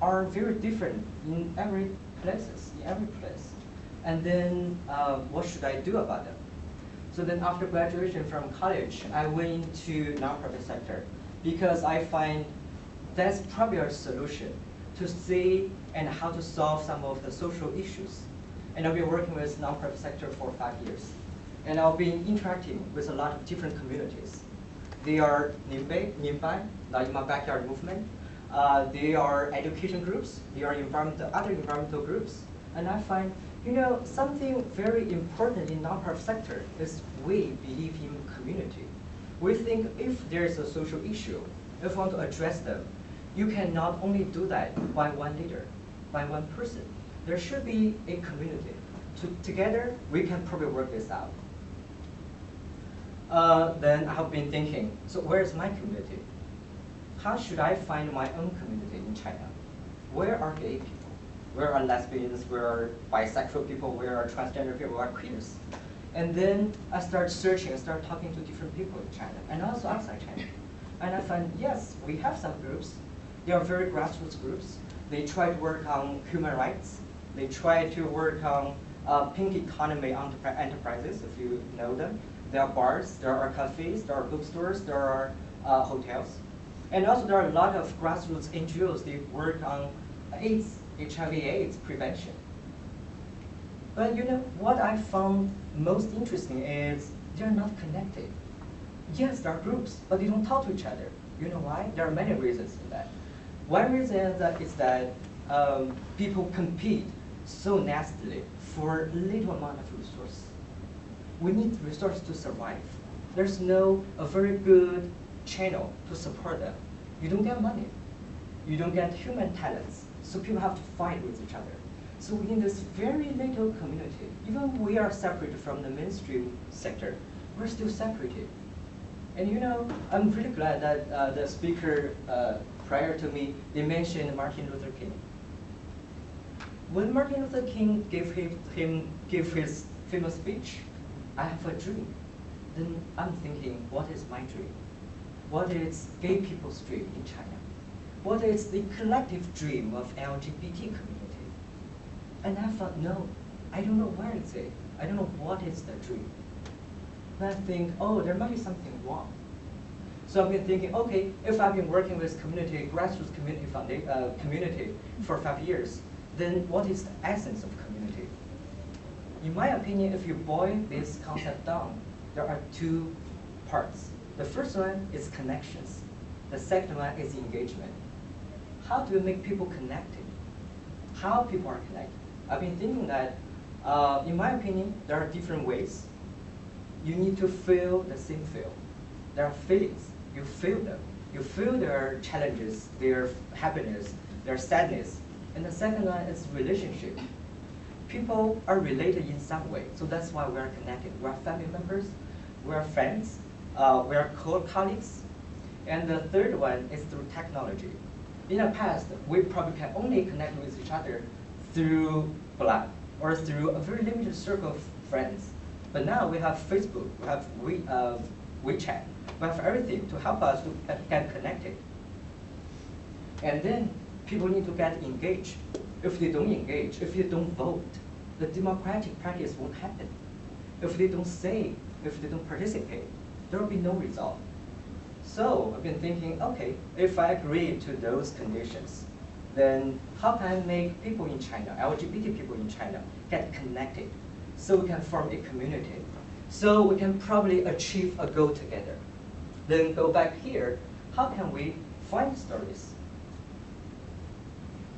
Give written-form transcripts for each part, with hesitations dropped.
are very different in every places, in every place. And then what should I do about them? So then after graduation from college, I went into nonprofit sector because I find that's probably a solution to see and how to solve some of the social issues. And I've been working with nonprofit sector for 5 years. And I've been interacting with a lot of different communities. They are nearby, like in my backyard movement. They are education groups. They are other environmental groups. And I find, something very important in nonprofit sector is we believe in community. We think if there's a social issue, if you want to address them, you cannot only do that by one leader, by one person. There should be a community. Together, we can probably work this out. Then I have been thinking, so where is my community? How should I find my own community in China? Where are gay people? Where are lesbians? Where are bisexual people? Where are transgender people? Where are queers? And then I start searching, I start talking to different people in China, and also outside China. And I find, yes, we have some groups. They are very grassroots groups. They try to work on human rights. They try to work on pink economy enterprises, if you know them. There are bars, there are cafes, there are bookstores, there are hotels. And also there are a lot of grassroots NGOs. They work on AIDS, HIV/AIDS prevention. But what I found most interesting is they're not connected. Yes, there are groups, but they don't talk to each other. You know why? There are many reasons for that. One reason is that people compete so nastily for little amount of resources. We need resources to survive. There's a very good channel to support them. You don't get money. You don't get human talents. So people have to fight with each other. So in this very little community, even we are separated from the mainstream sector, we're still separated. And I'm really glad that the speaker prior to me, they mentioned Martin Luther King. When Martin Luther King gave his famous speech, I have a dream. Then I'm thinking, what is my dream? What is gay people's dream in China? What is the collective dream of LGBT community? And I thought, no, I don't know where is it. I don't know what is the dream. And I think, oh, there might be something wrong. So I've been thinking, okay, if I've been working with grassroots community for 5 years, then what is the essence of community? In my opinion, if you boil this concept down, there are 2 parts. The first one is connections. The second one is engagement. How do we make people connected? How people are connected? I've been thinking that, in my opinion, there are different ways. You need to feel the same feel. There are feelings. You feel them. You feel their challenges, their happiness, their sadness. And the second one is relationship. People are related in some way, so that's why we are connected. We are family members, we are friends, we are colleagues. And the third one is through technology. In the past, we probably can only connect with each other through blood or through a very limited circle of friends. But now we have Facebook, we have WeChat, we have everything to help us to get connected. And then people need to get engaged. If they don't engage, if they don't vote, the democratic practice won't happen. If they don't say, if they don't participate, there will be no result. So I've been thinking, okay, if I agree to those conditions, then how can I make people in China, LGBT people in China, get connected so we can form a community, so we can probably achieve a goal together. Then go back here, how can we find stories?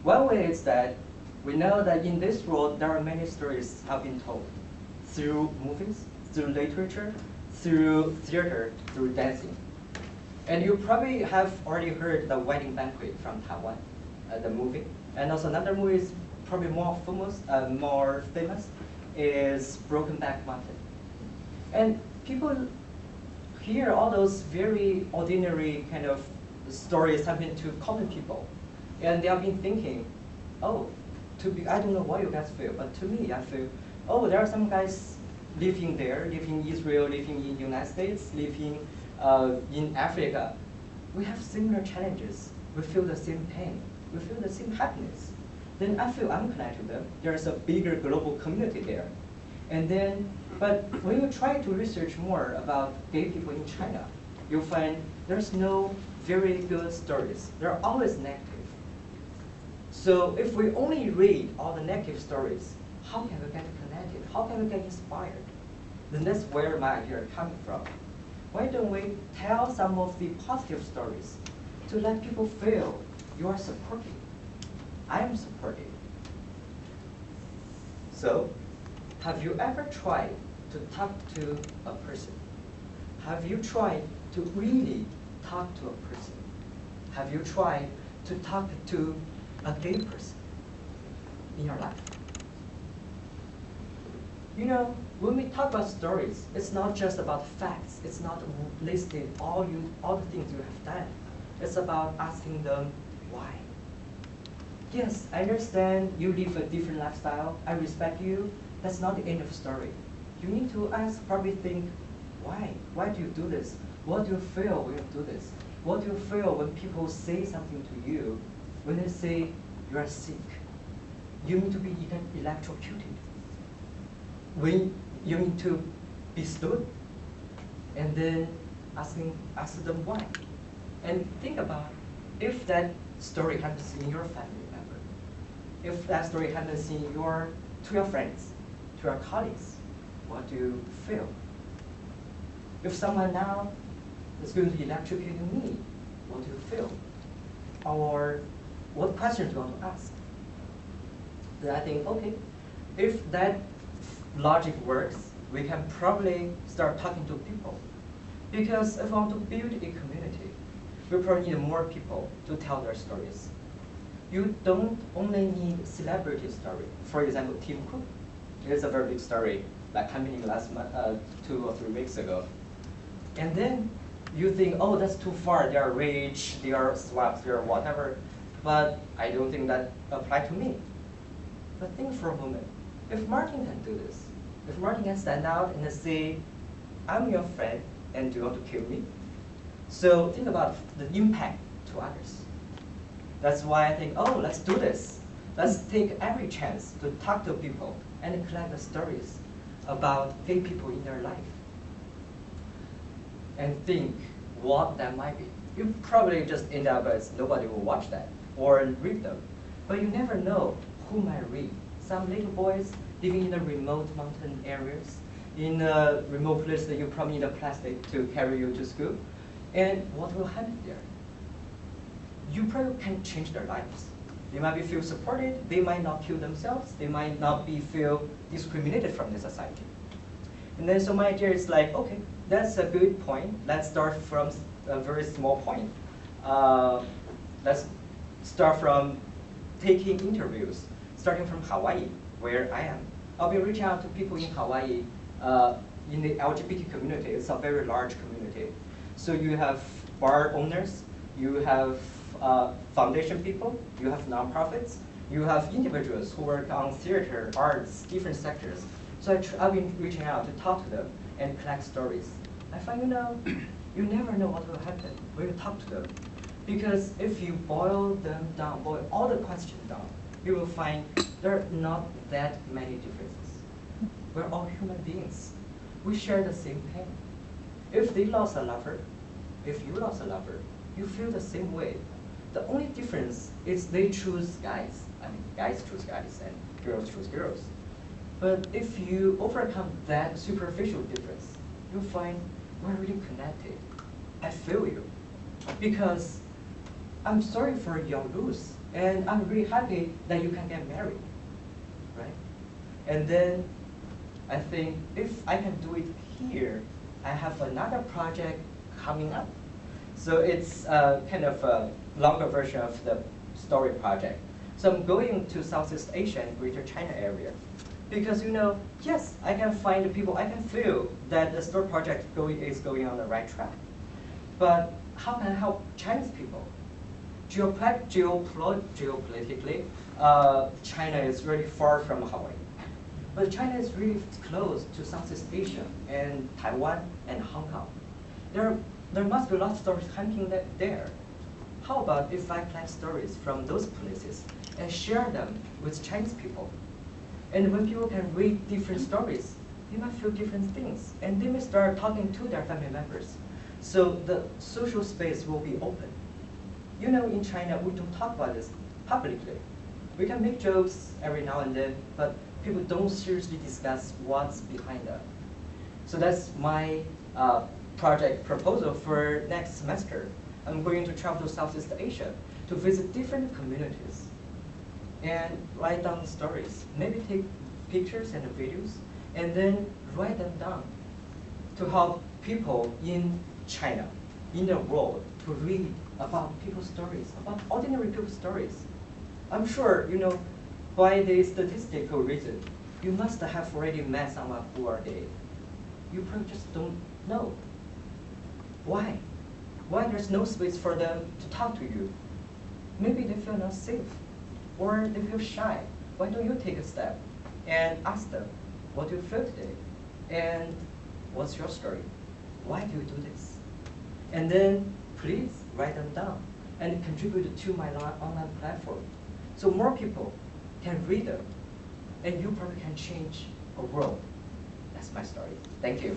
One way is that we know that in this world, there are many stories have been told through movies, through literature, through theater, through dancing. And you probably have already heard The Wedding Banquet from Taiwan, the movie. And also another movie is probably more famous is Brokenback Mountain. And people hear all those very ordinary kind of stories happening to common people. And they have been thinking, oh, I don't know what you guys feel, but to me, I feel, oh, there are some guys living there, living in Israel, living in the United States, living in Africa. We have similar challenges. We feel the same pain. we feel the same happiness. Then I feel I'm connected to them. There's a bigger global community there. And then, but when you try to research more about gay people in China, you'll find there's no very good stories. They're always negative. So if we only read all the negative stories, how can we get connected? How can we get inspired? Then that's where my idea is coming from. Why don't we tell some of the positive stories to let people feel you are supported? I am supported. So, have you ever tried to talk to a person? Have you tried to really talk to a person? Have you tried to talk to a gay person in your life? You know, when we talk about stories, it's not just about facts. It's not listing all the things you have done. It's about asking them why. Yes, I understand you live a different lifestyle. I respect you. That's not the end of the story. You need to ask, probably think, why? Why do you do this? What do you feel when you do this? What do you feel when people say something to you? When they say you are sick, you need to be electrocuted. When you need to be stood, and then ask them why. And think about if that story happens in your family member, if that story happens to your friends, to your colleagues, what do you feel? If someone now is going to electrocute me, what do you feel? Or what questions do you want to ask? Then I think, okay, if that logic works, we can probably start talking to people. Because if we want to build a community, we probably need more people to tell their stories. You don't only need celebrity story. For example, Tim Cook is a very big story that happened last month, 2 or 3 weeks ago. And then you think, oh, that's too far. They are rich, they are swaps, they are whatever. But I don't think that applies to me. But think for a moment. If Martin can do this, if Martin can stand out and say, I'm your friend, and do you want to kill me? So think about the impact to others. That's why I think, oh, let's do this. Let's take every chance to talk to people and collect the stories about gay people in their life. And think what that might be. You probably just end up as nobody will watch that or read them. But you never know who might read. Some little boys living in the remote mountain areas, in a remote place that you probably need a plastic to carry you to school. And what will happen there? You probably can change their lives. They might be feel supported, they might not kill themselves, they might not be feel discriminated from the society. And then so my idea is like, okay, that's a good point. Let's start from a very small point. Let's start from taking interviews, starting from Hawaii, where I am. I'll be reaching out to people in Hawaii in the LGBT community. It's a very large community. So you have bar owners, you have foundation people, you have nonprofits, you have individuals who work on theater, arts, different sectors. So I've been reaching out to talk to them and collect stories. I find, you never know what will happen when you talk to them. Because if you boil them down, boil all the questions down, you will find there are not that many differences. We're all human beings. We share the same pain. If they lost a lover, if you lost a lover, you feel the same way. The only difference is they choose guys. I mean, guys choose guys and girls choose girls. But if you overcome that superficial difference, you'll find we're really connected. I feel you. Because I'm sorry for your loss, and I'm really happy that you can get married, right? And then I think if I can do it here, I have another project coming up. So it's kind of a longer version of the story project. So I'm going to Southeast Asia and Greater China area. Because yes, I can find the people, I can feel that the story project is going on the right track. But how can I help Chinese people? Geopolitically, China is really far from Hawaii. But China is really close to Southeast Asia and Taiwan and Hong Kong. There must be a lot of stories happening there. how about if I collect stories from those places and share them with Chinese people? And when people can read different stories, they might feel different things, and they may start talking to their family members. So the social space will be open. You know, in China, we don't talk about this publicly. We can make jokes every now and then, but people don't seriously discuss what's behind them. So that's my project proposal for next semester. I'm going to travel to Southeast Asia to visit different communities and write down stories, maybe take pictures and videos, and then write them down to help people in China, in the world, to read about people's stories, about ordinary people's stories. I'm sure, you know, by the statistical reason, you must have already met someone who are gay. You probably just don't know. Why? Why there's no space for them to talk to you? Maybe they feel not safe, or they feel shy. Why don't you take a step and ask them, what do you feel today? And what's your story? Why do you do this? And then please write them down and contribute to my online platform. So more people can read them, and you probably can change a world. That's my story. Thank you.